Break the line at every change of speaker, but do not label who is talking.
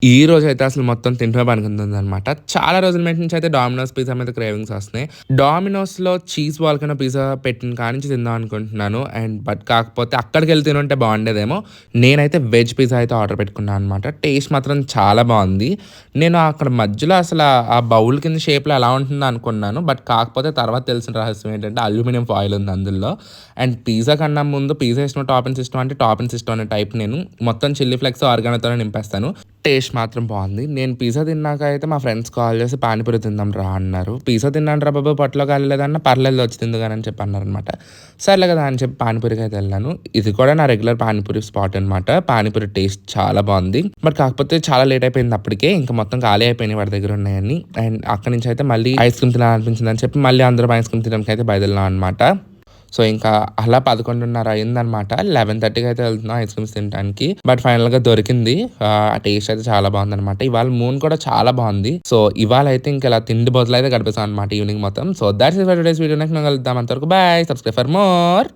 ఈ రోజైతే అసలు మొత్తం తింటూనే పడుకుంటుందనమాట. చాలా రోజుల నుంచి అయితే డామినోస్ పిజ్జా మీద క్రేవింగ్స్ వస్తున్నాయి. డామినోస్‌లో చీజ్ వాల్కనో పిజ్జా పెట్టిన కాడ్నుంచి తిందాం అనుకుంటున్నాను. కాకపోతే అక్కడికెళ్ళి తినుంటే బాగుండేదేమో. నేనైతే వెజ్ పిజ్జా అయితే ఆర్డర్ పెట్టుకున్నాను అనమాట. టేస్ట్ మాత్రం చాలా బావుంది. నేను అక్కడ మధ్యలో అసల ఆ బౌల్ కింద షేప్‌లో ఎలా ఉంటుందో అనుకున్నాను. కాకపోతే తర్వాత తెలిసిన రహస్యం ఏంటంటే అల్యూమినియం ఫాయిల్ ఉంది అందులో. పిజ్జా కన్నా ముందు పిజ్జా ఇష్టమా, టాపింగ్స్ ఇష్టమా అంటే టాపింగ్స్ ఇష్టం అనే టైప్ నేను. మొత్తం చిల్లీ ఫ్లేక్స్, ఆరిగానోతోనే నింపేస్తాను. టేస్ట్ మాత్రం బావుంది. నేను పిజ్జా తిన్నాక అయితే మా ఫ్రెండ్స్ కాల్ చేసి పానీపూరి తిందాం రా అన్నారు. పిజ్జా తిన్నాను రా బాబు పొట్టలో కాలేదన్నా పర్లేదు వచ్చి తిందువు గాని అని చెప్పి అన్నారనమాట. సర్లే కదా అని చెప్పి పానీపూరికైతే వెళ్ళాను. ఇది కూడా నా రెగ్యులర్ పానీపూరి స్పాట్ అనమాట. పానీపూరి టేస్ట్ చాలా బావుంది. కాకపోతే చాలా లేట్ అయిపోయింది అప్పటికే. ఇంకా మొత్తం ఖాళీ అయిపోయినాయి వాడి దగ్గర ఉన్నయన్నీ. అక్కడి నుంచి అయితే మళ్ళీ ఐస్ క్రీమ్ తినాలనిపించిందని చెప్పి మళ్ళీ అందరం ఐస్ క్రీమ్ తినడానికి అయితే బయలుదేరాం అనమాట. ఇంకా అలా 11:30 అయిందనమాట. 11:30కి అయితే వెళ్తున్నాం ఐస్ క్రీమ్స్ తినడానికి. ఫైనల్‌గా దొరికింది. ఆ టేస్ట్ అయితే చాలా బావుందనమాట. ఇవాళ మూన్ కూడా చాలా బావుంది. ఇవాళైతే ఇంక ఇలా తిండి బదులైతే గడిపేసాం అనమాట ఈవినింగ్ మొత్తం. That's it for today's video. Next మనం కలుద్దాం. అంతవరకు బాయ్. Subscribe for more.